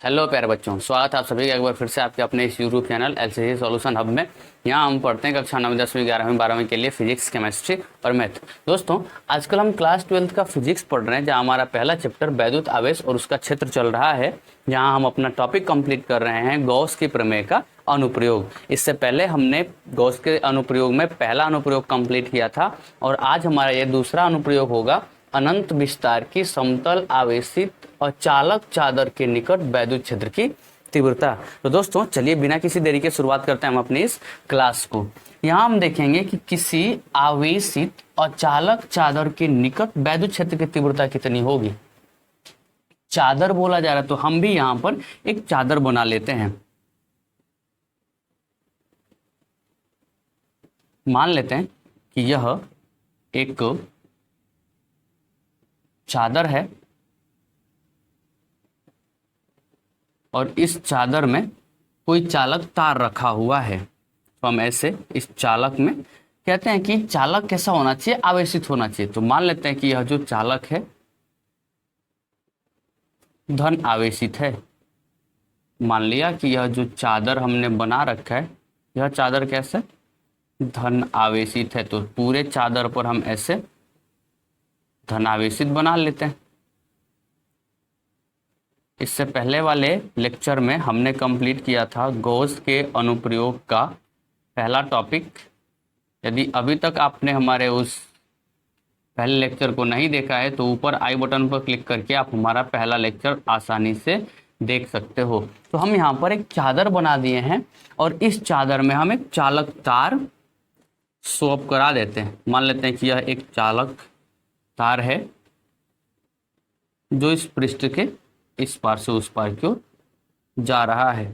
Hello प्यारे बच्चों, स्वागत है आप सभी का एक बार फिर से आपके अपने इस YouTube channel LCC solution hub में। यहाँ हम पढ़ते हैं कक्षा 9वीं 10वीं 11वीं 12वीं के लिए फिजिक्स, केमिस्ट्री और मैथ। दोस्तों, आजकल हम क्लास 12th का फिजिक्स पढ़ रहे हैं, जहाँ हमारा पहला चैप्टर वैद्युत आवेश और उसका क्षेत्र चल रहा है। यहाँ हम अपना टॉपिक कंप्लीट कर रहे हैं गॉस के प्रमेय का अनुप्रयोग। इससे पहले हमने गॉस के अनुप्रयोग में पहला अनुप्रयोग कंप्लीट किया था और आज हमारा ये दूसरा अनुप्रयोग होगा अनंत विस्तार की समतल आवेशित और चालक चादर के निकट वैद्युत क्षेत्र की तीव्रता। तो दोस्तों, चलिए बिना किसी देरी के शुरुआत करते हैं हम अपनी इस क्लास को। यहाँ हम देखेंगे कि किसी आवेशित और चालक चादर के निकट वैद्युत क्षेत्र की तीव्रता कितनी होगी। चादर बोला जा रहा है तो हम भी यहाँ पर एक चादर बना लेते हैं। मान लेते हैं कि यह एक चादर है और इस चादर में कोई चालक तार रखा हुआ है। तो हम ऐसे इस चालक में कहते हैं कि चालक कैसा होना चाहिए, आवेशित होना चाहिए। तो मान लेते हैं कि यह जो चालक है धन आवेशित है। मान लिया कि यह जो चादर हमने बना रखा है, यह चादर कैसे धन आवेशित है। तो पूरे चादर पर हम ऐसे धन आवेशित बना लेते हैं। इससे पहले वाले लेक्चर में हमने कंप्लीट किया था गॉस के अनुप्रयोग का पहला टॉपिक। यदि अभी तक आपने हमारे उस पहले लेक्चर को नहीं देखा है तो ऊपर आई बटन पर क्लिक करके आप हमारा पहला लेक्चर आसानी से देख सकते हो। तो हम यहाँ पर एक चादर बना दिए हैं और इस चादर में हम एक चालक तार स्वैप करा देते हैं। मान लेते हैं कि यह एक चालक तार है जो इस पृष्ठ के इस पार से उस पार की ओर जा रहा है।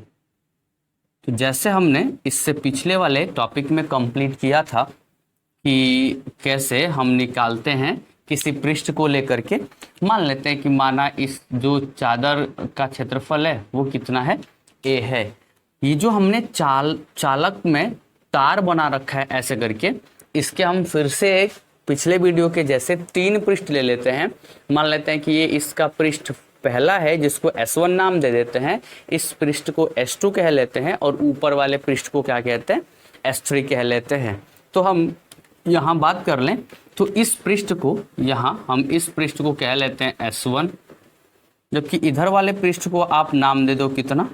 तो जैसे हमने इससे पिछले वाले टॉपिक में कंप्लीट किया था कि कैसे हम निकालते हैं किसी पृष्ठ को लेकर के। मान लेते हैं कि माना इस जो चादर का क्षेत्रफल है वो कितना है, ए है। ये जो हमने चालक में तार बना रखा है ऐसे करके, इसके हम फिर से एक पिछले वीडियो के जैसे 3 पृष्ठ ले लेते हैं। मान लेते हैं कि ये इसका पृष्ठ पहला है जिसको S1 नाम दे देते हैं, इस पृष्ठ को S2 कह लेते हैं और ऊपर वाले पृष्ठ को क्या कहते हैं, S3 कह लेते हैं। तो हम यहाँ बात कर लें तो इस पृष्ठ को यहाँ हम इस पृष्ठ को कह लेते हैं S1, जबकि इधर वाले पृष्ठ को आप नाम दे दो कितना,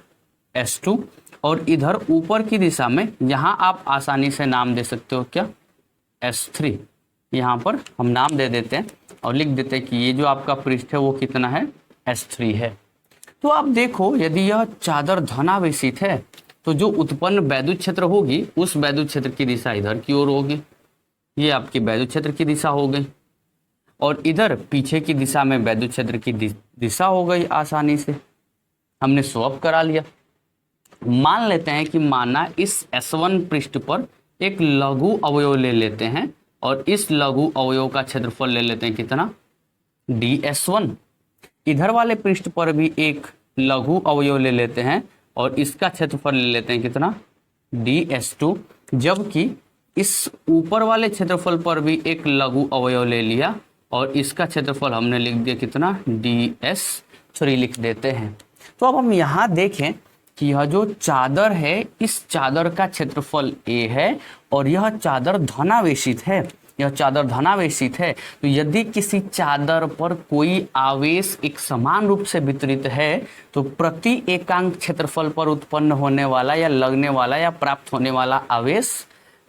S2। और इधर ऊपर की दिशा में यहाँ आप आसानी से नाम दे सकते हो क्या, S3। यहाँ पर हम नाम दे देते हैं और लिख देते हैं कि ये जो आपका पृष्ठ है वो कितना है, S3 है। तो आप देखो, यदि यह चादर धनावेशित है तो जो उत्पन्न वैद्युत क्षेत्र होगी उस वैद्युत क्षेत्र की दिशा इधर की ओर होगी। ये आपकी वैद्युत क्षेत्र की दिशा हो गई और इधर पीछे की दिशा में वैद्युत क्षेत्र की दिशा हो गई। आसानी से हमने स्वैप करा लिया। मान लेते हैं कि माना इस S1 पृष्ठ पर एक लघु अवयव ले लेते हैं और इस लघु अवयव का क्षेत्रफल ले लेते हैं कितना, ds1। इधर वाले पृष्ठ पर भी एक लघु अवयव ले लेते हैं और इसका क्षेत्रफल ले लेते हैं कितना, ds2। जबकि इस ऊपर वाले क्षेत्रफल पर भी एक लघु अवयव ले लिया और इसका क्षेत्रफल हमने लिख दिया कितना, ds3 लिख देते हैं। तो अब हम यहाँ देखें कि यह जो चादर है इस चादर का क्षेत्रफल a है और यह चादर धनावेशित है। यह चादर धनावेशित है। तो यदि किसी चादर पर कोई आवेश एक समान रूप से वितरित है तो प्रति एकांक क्षेत्रफल पर उत्पन्न होने वाला या लगने वाला या प्राप्त होने वाला आवेश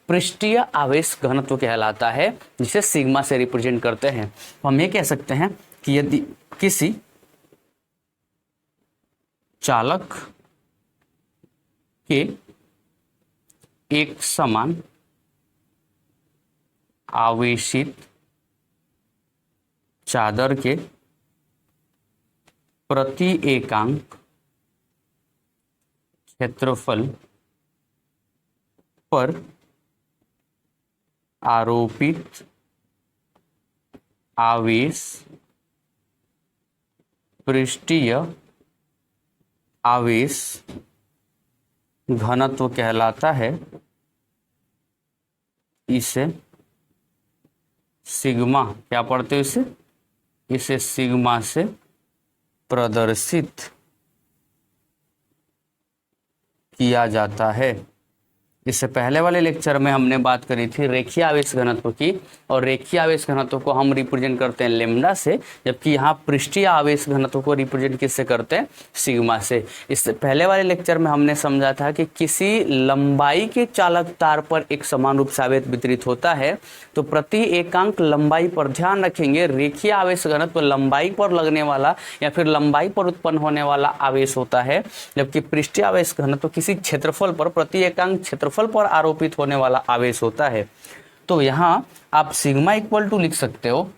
पृष्ठीय आवेश घनत्व कहलाता है, जिसे सिग्मा से रिप्रेजेंट करते हैं। तो हम ये कह सकते हैं कि यदि किसी चालक के एक समान आवेशित चादर के प्रति एकांक क्षेत्रफल पर आरोपित आवेश पृष्ठीय आवेश घनत्व कहलाता है। इसे सिग्मा, क्या पढ़ते हो इसे सिग्मा से प्रदर्शित किया जाता है। इससे पहले वाले लेक्चर में हमने बात करी थी रेखीय आवेश घनत्व की, और रेखीय आवेश घनत्व को हम रिप्रेजेंट करते हैं लेमडा से, जबकि यहाँ पृष्ठीय आवेश घनत्व को रिप्रेजेंट किससे करते हैं, सिग्मा से। इससे पहले वाले लेक्चर में हमने समझा था कि किसी लंबाई के चालक तार पर एक समान रूप से आवेश वितरित होता है, तो प्रति एकांक लंबाई पर ध्यान रखेंगे रेखीय आवेश घनत्व लंबाई पर लगने वाला या फिर लंबाई पर उत्पन्न होने वाला आवेश होता है, जबकि पृष्ठीय आवेश घनत्व किसी क्षेत्रफल पर प्रति एकांक क्षेत्रफल पर आरोपित होने वाला आवेश होता है। तो यहां आप सिग्मा इक्वल टू लिख सकते हो,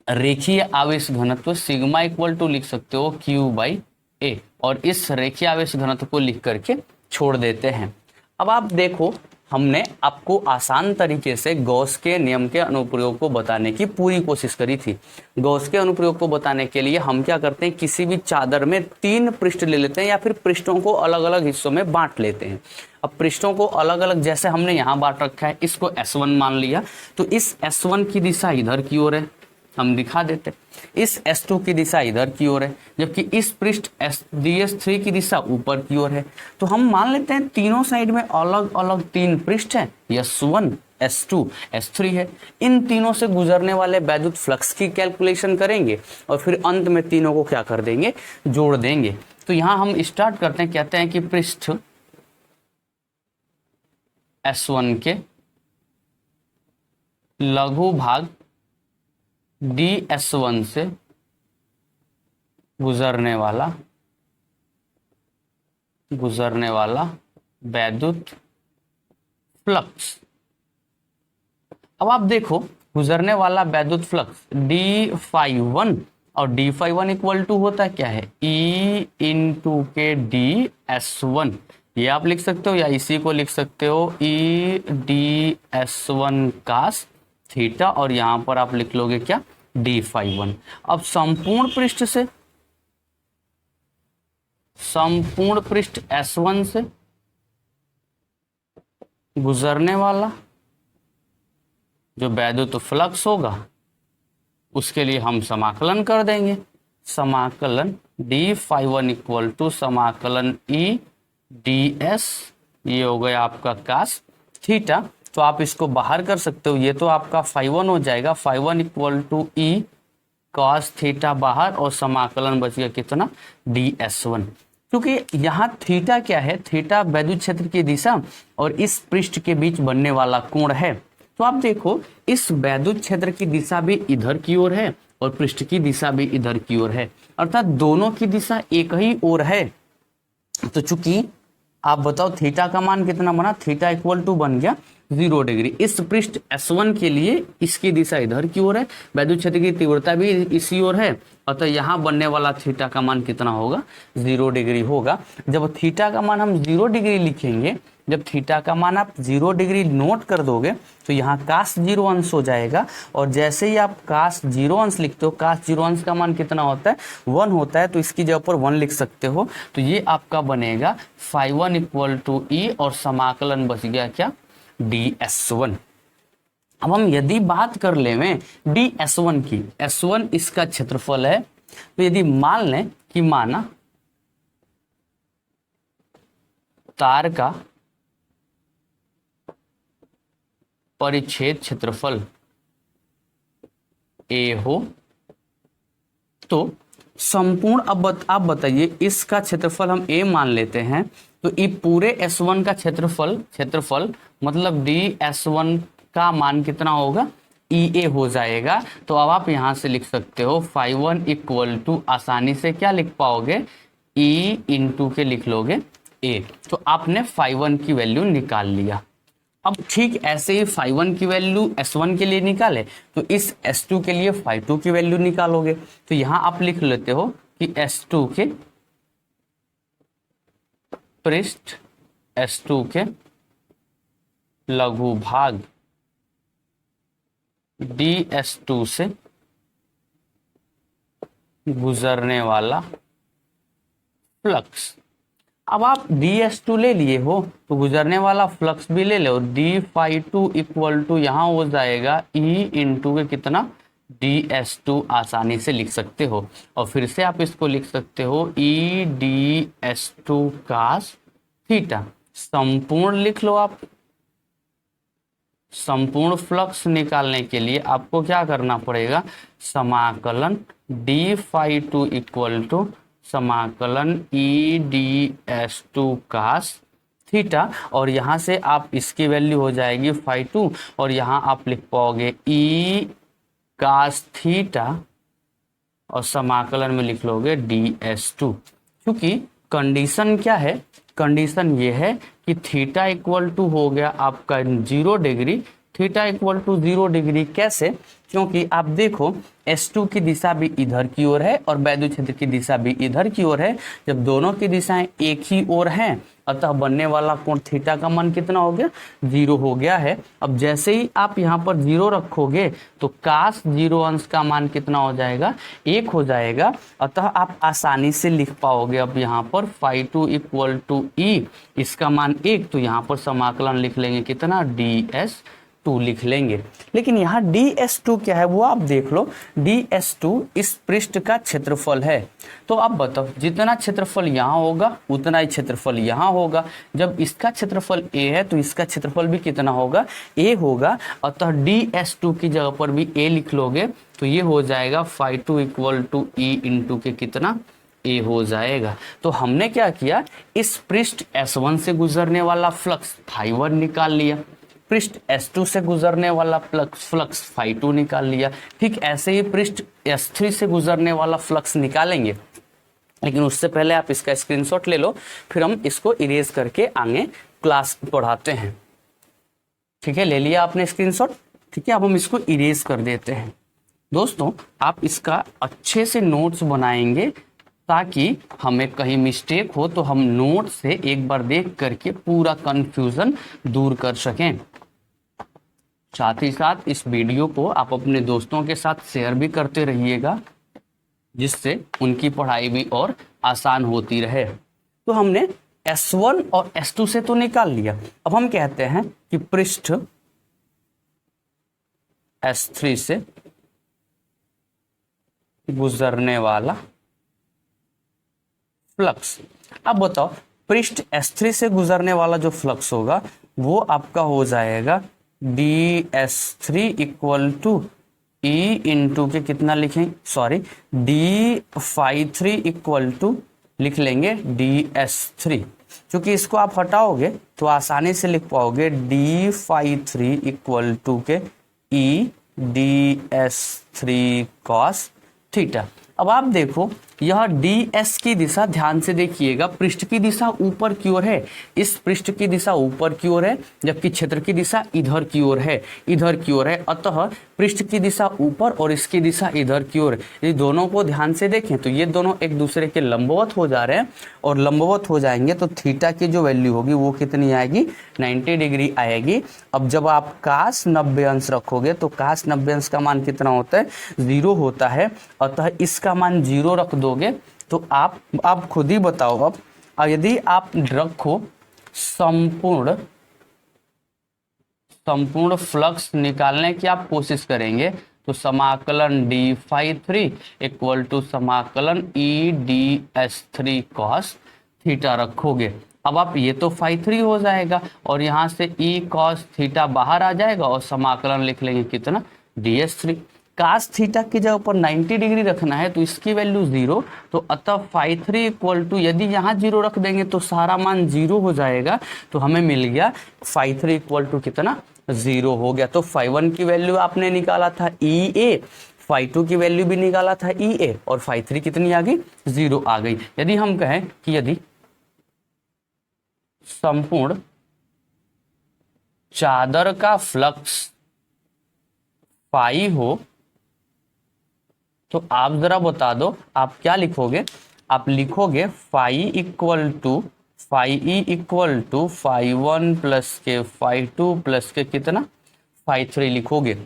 रेखीय आवेश घनत्व सिग्मा इक्वल टू लिख सकते हो Q/A, और इस रेखीय आवेश घनत्व को लिख करके छोड़ देते हैं। अब आप देखो, हमने आपको आसान तरीके से गॉस के नियम के अनुप्रयोग को बताने की पूरी कोशिश करी थी। गॉस के अनुप्रयोग को बताने के लिए हम क्या करते हैं, किसी भी चादर में 3 पृष्ठ ले लेते हैं या फिर पृष्ठों को अलग अलग हिस्सों में बांट लेते हैं। अब पृष्ठों को अलग अलग, जैसे हमने यहाँ बांट रखा है, इसको S1 मान लिया, तो इस S1 की दिशा इधर की ओर है, हम दिखा देते। इस S2 की दिशा इधर की ओर है, जबकि इस पृष्ठ DS3 की दिशा ऊपर की ओर है। तो हम मान लेते हैं तीनों साइड में अलग अलग 3 पृष्ठ हैं, S1, S2, S3 है। इन तीनों से गुजरने वाले वैद्युत फ्लक्स की कैलकुलेशन करेंगे और फिर अंत में तीनों को क्या कर देंगे, जोड़ देंगे। तो यहां हम स्टार्ट करते हैं, कहते हैं कि पृष्ठ S1 के लघु भाग DS1 से गुजरने वाला वैद्युत फ्लक्स। अब आप देखो, गुजरने वाला वैद्युत फ्लक्स d∅1, और d∅1 इक्वल टू होता है क्या है, E इंटू के ds1। ये आप लिख सकते हो या इसी को लिख सकते हो E ds1 cos थीटा, और यहां पर आप लिख लोगे क्या, d∅1। अब संपूर्ण पृष्ठ S1 से गुजरने वाला जो वैद्युत फ्लक्स होगा, उसके लिए हम समाकलन कर देंगे। समाकलन d∅1 इक्वल टू समाकलन E ds, ये हो गया आपका cos थीटा। तो आप इसको बाहर कर सकते हो, ये तो आपका ∅1 हो जाएगा, ∅1 equal to E cos theta बाहर, और समाकलन बच गया कितना, ds1। क्योंकि यहाँ थीटा क्या है, थीटा वैद्युत क्षेत्र की दिशा और इस पृष्ठ के बीच बनने वाला कोण है। तो आप देखो, इस वैद्युत क्षेत्र की दिशा भी इधर की ओर है और पृष्ठ की दिशा भी इधर की ओर है, अर्थात दोनों की दिशा एक ही ओर है। तो चूंकि आप बताओ थीटा का मान कितना बना, थीटा इक्वल टू बन गया 0 डिग्री। इस पृष्ठ S1 के लिए इसकी दिशा इधर की ओर है, वैद्युत क्षेत्र की तीव्रता भी इसी ओर है, अतः यहाँ बनने वाला थीटा का मान कितना होगा, 0 डिग्री होगा। जब थीटा का मान हम 0 डिग्री लिखेंगे, जब थीटा का मान आप 0 डिग्री नोट कर दोगे, तो यहाँ cos 0 अंश हो जाएगा, और जैसे ही आप cos 0 अंश लिखते हो, cos 0 अंश का मान कितना होता है, 1 होता है, तो इसकी जगह पर 1 लिख सकते हो। तो ये आपका बनेगा ∅1 इक्वल टू E, और समाकलन बच गया क्या, ds1। अब हम यदि बात कर ले में ds1 की, S1 इसका क्षेत्रफल है, तो यदि मान लें कि माना तार का परिच्छेद क्षेत्रफल A हो, तो संपूर्ण, अब आप बताइए, इसका क्षेत्रफल हम A मान लेते हैं, तो ये पूरे S1 का क्षेत्रफल मतलब ds1 का मान कितना होगा, EA हो जाएगा। तो अब आप यहां से लिख सकते हो ∅1 इक्वल टू, आसानी से क्या लिख पाओगे, E इंटू के लिख लोगे A। तो आपने ∅1 की वैल्यू निकाल लिया। अब ठीक ऐसे ही ∅1 की वैल्यू S1 के लिए निकाले, तो इस S2 के लिए ∅2 की वैल्यू निकालोगे। तो यहां आप लिख लेते हो कि S2 के पृष्ठ, S2 के लघु भाग ds2 से गुजरने वाला फ्लक्स। अब आप ds2 ले लिए हो, तो गुजरने वाला फ्लक्स भी ले लो, d∅2 इक्वल टू यहाँ हो जाएगा E इंटू के कितना, ds2 आसानी से लिख सकते हो। और फिर से आप इसको लिख सकते हो E ds2 cos थीटा। संपूर्ण लिख लो आप। संपूर्ण फ्लक्स निकालने के लिए आपको क्या करना पड़ेगा, समाकलन d phi to equal to समाकलन E d s to cos theta, और यहाँ से आप इसकी वैल्यू हो जाएगी फाई टू, और यहाँ आप लिख पाओगे ई कास थीटा, और समाकलन में लिख लोगे डी एस टू। क्योंकि कंडीशन क्या है, कंडीशन ये है कि थीटा इक्वल टू हो गया आपका 0 degree, theta equal to 0 degree कैसे, क्योंकि आप देखो S2 की दिशा भी इधर की ओर है और वैद्युत क्षेत्र की दिशा भी इधर की ओर है। जब दोनों की दिशाएं एक ही ओर हैं, अतः बनने वाला कोण थीटा का मान कितना हो गया, 0 हो गया है। अब जैसे ही आप यहाँ पर 0 रखोगे तो कास 0 अंश का मान कितना हो जाएगा, 1 हो जाएगा। अतः आप आसानी से लिख पाओगे अब यहाँ पर फाई टू इक्वल टू ई, इसका मान 1, तो यहाँ पर समाकलन लिख लेंगे कितना, ds2 लिख लेंगे। लेकिन यहाँ ds2 क्या है वो आप देख लो, ds2 इस पृष्ठ का क्षेत्रफल है। तो अब बताओ, जितना क्षेत्रफल यहाँ होगा उतना ही क्षेत्रफल यहाँ होगा। जब इसका क्षेत्रफल a है तो इसका क्षेत्रफल भी कितना होगा, a होगा। अतः ds2 की जगह पर भी a लिख लोगे तो ये हो जाएगा phi to equal to E into के कितना, a हो जाएगा। तो हमने क्या किया, इस पृष्ठ S1 से गुजरने वाला फ्लक्स फाई 1 निकाल लिया, पृष्ठ S2 से गुजरने वाला फ्लक्स फाई 2 निकाल लिया। ठीक ऐसे ही पृष्ठ S3 से गुजरने वाला फ्लक्स निकालेंगे, लेकिन उससे पहले आप इसका स्क्रीनशॉट ले लो, फिर हम इसको इरेज करके आगे क्लास पढ़ाते हैं। ठीक है, ले लिया आपने स्क्रीनशॉट। ठीक है, अब हम इसको इरेज कर देते हैं। दोस्तों आप इसका अच्छे से नोट्स बनाएंगे ताकि हमें कहीं मिस्टेक हो तो हम नोट से एक बार देख करके पूरा कंफ्यूजन दूर कर सकें। साथ ही साथ इस वीडियो को आप अपने दोस्तों के साथ शेयर भी करते रहिएगा, जिससे उनकी पढ़ाई भी और आसान होती रहे। तो हमने S1 और S2 से तो निकाल लिया। अब हम कहते हैं कि पृष्ठ S3 से गुजरने वाला फ्लक्स। अब बताओ, पृष्ठ S3 से गुजरने वाला जो फ्लक्स होगा वो आपका हो जाएगा ds3 equal to E into के कितना लिखें, sorry D phi 3 equal to लिख लेंगे ds3। क्योंकि इसको आप हटाओगे तो आसानी से लिख पाओगे डी फाई 3 इक्वल टू के ई ds3 कॉस थीटा। अब आप देखो यह ds की दिशा, ध्यान से देखिएगा, पृष्ठ की दिशा ऊपर की ओर है, इस पृष्ठ की दिशा ऊपर की ओर है, जबकि क्षेत्र की दिशा इधर की ओर है, इधर की ओर है। अतः पृष्ठ की दिशा ऊपर और इसकी दिशा इधर की ओर। ये दोनों को ध्यान से देखें तो ये दोनों एक दूसरे के लंबवत हो जा रहे हैं, और लंबवत हो जाएंगे तो थीटा की जो वैल्यू होगी वो कितनी आएगी, 90 डिग्री आएगी। अब जब आप कास 90 अंश रखोगे तो कास 90 अंश का मान कितना होता है, 0 होता है। अतः इसका मान 0 रख दोगे तो आप खुद ही बताओ। अब यदि आप रखो संपूर्ण फ्लक्स निकालने की आप कोशिश करेंगे तो समाकलन डी फाई 3 इक्वल टू समाकलन E d S 3 cos theta रखोगे। अब आप ये तो फाई 3 हो जाएगा और यहाँ से ई कॉस थीटा बाहर आ जाएगा और समाकलन लिख लेंगे कितना, ds3। कास थीटा की जगह पर 90 डिग्री रखना है तो इसकी वैल्यू 0, तो अतः फाई 3 इक्वल टू, यदि यहाँ 0 रख देंगे तो सारा मान 0 हो जाएगा। तो हमें मिल गया फाई 3 इक्वल टू कितना, 0 हो गया। तो फाई 1 की वैल्यू आपने निकाला था EA, फाई 2 की वैल्यू भी निकाला था EA, और फाई 3 कितनी आ गई, 0 आ गई। यदि हम कहें कि यदि संपूर्ण चादर का फ्लक्स फाई हो तो आप जरा बता दो आप क्या लिखोगे। आप लिखोगे phi equal to phi E equal to phi 1 plus के फाई 2 प्लस के कितना, फाई 3 लिखोगे।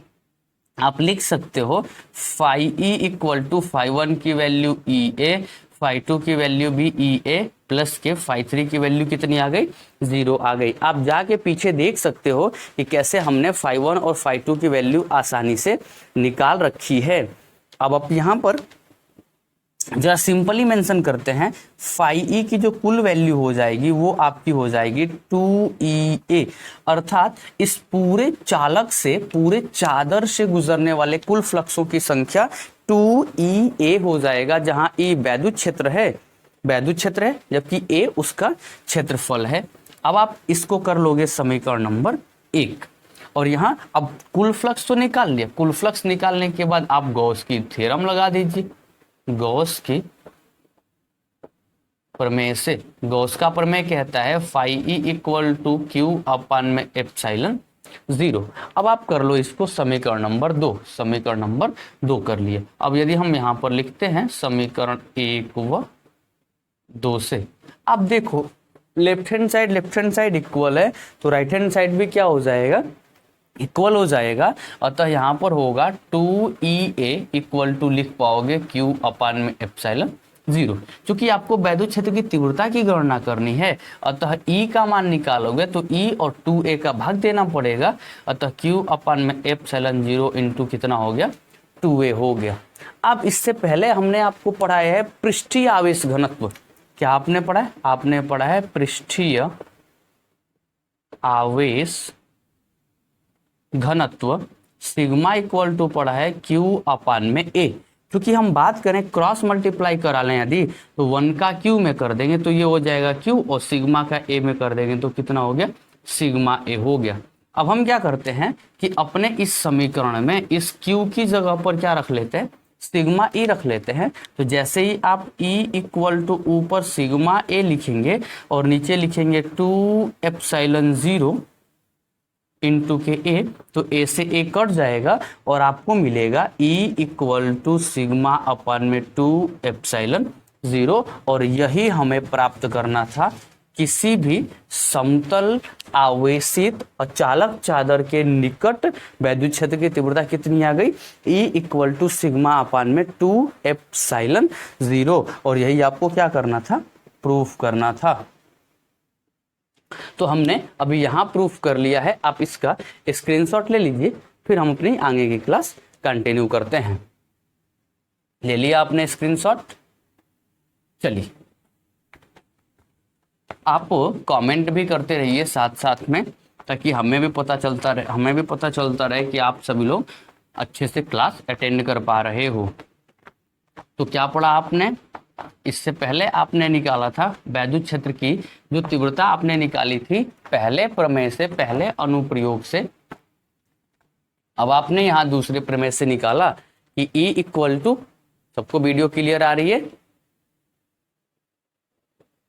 आप लिख सकते हो phi E equal to phi 1 की वैल्यू EA, फाई 2 की वैल्यू भी EA प्लस के फाई 3 की वैल्यू कितनी आ गई, 0 आ गई। आप जाके पीछे देख सकते हो कि कैसे हमने फाई 1 और फाई 2 की वैल्यू आसानी से निकाल रखी है। अब आप यहाँ पर जरा सिंपली मेंशन करते हैं, फाई ई की जो कुल वैल्यू हो जाएगी वो आपकी हो जाएगी 2EA, अर्थात इस पूरे चालक से, पूरे चादर से गुजरने वाले कुल फ्लक्सों की संख्या 2EA हो जाएगा, जहां E वैद्युत क्षेत्र है, वैद्युत क्षेत्र है, जबकि A उसका क्षेत्रफल है। अब आप इसको कर लोगे समीकरण नंबर 1, और यहाँ अब कुल फ्लक्स तो निकाल लिया, कुल फ्लक्स निकालने के बाद आप गॉस की थ्योरम लगा दीजिए। गॉस की प्रमेय से, गॉस का प्रमेय कहता है phi E equal to Q upon में एप्सिलॉन 0। अब आप कर लो इसको समीकरण नंबर 2, समीकरण नंबर 2 कर लिए। अब यदि हम यहाँ पर लिखते हैं समीकरण 1 व 2 से, अब देखो लेफ्ट हैंड साइड इक्वल है, तो राइट हैंड साइड भी क्या हो जाएगा, इक्वल हो जाएगा। अतः यहाँ पर होगा 2EA इक्वल टू लिख पाओगे Q अपान में एप्सिलॉन 0। क्योंकि आपको वैद्युत क्षेत्र की तीव्रता की गणना करनी है, अतः E का मान निकालोगे तो E और 2A का भाग देना पड़ेगा, अतः Q अपान में एप्सिलॉन 0 इंटू कितना हो गया, 2A हो गया। अब इससे पहले हमने आपको पढ़ाया है पृष्ठीय आवेश घनत्व। क्या आपने पढ़ा है? आपने पढ़ा है पृष्ठीय आवेश घनत्व सिग्मा इक्वल टू पड़ा है Q अपान में A। क्योंकि हम बात करें क्रॉस मल्टीप्लाई करा लें यदि, तो 1 का Q में कर देंगे तो ये हो जाएगा Q, और सिग्मा का A में कर देंगे तो कितना हो गया, सिग्मा A हो गया। अब हम क्या करते हैं कि अपने इस समीकरण में इस Q की जगह पर क्या रख लेते हैं, सिग्मा E रख लेते हैं। तो जैसे ही आप E इक्वल टू ऊपर सिग्मा A लिखेंगे और नीचे लिखेंगे 2 एप्सिलॉन 0 इंटू के A, तो A से A कट जाएगा और आपको मिलेगा E equal to sigma upon में 2 एप्सिलॉन 0। और यही हमें प्राप्त करना था किसी भी समतल आवेशित अचालक चादर के निकट वैद्युत क्षेत्र की तीव्रता कितनी आ गई, E equal to sigma upon में 2 एप्सिलॉन 0। और यही आपको क्या करना था, प्रूफ करना था। तो हमने अभी यहाँ प्रूफ कर लिया है, आप इसका स्क्रीनशॉट ले लीजिए, फिर हम अपनी आगे की क्लास कंटिन्यू करते हैं। ले लिया आपने स्क्रीनशॉट? चलिए, आप कमेंट भी करते रहिए साथ साथ में, ताकि हमें भी पता चलता रहे कि आप सभी लोग अच्छे से क्लास अटेंड कर पा रहे हो। तो क्या पढ़ा आपने? इससे पहले आपने निकाला था वैद्युत क्षेत्र की जो तीव्रता आपने निकाली थी पहले प्रमेय से, पहले अनुप्रयोग से। अब आपने यहाँ दूसरे प्रमेय से निकाला कि E इक्वल टू, सबको वीडियो क्लियर आ रही है?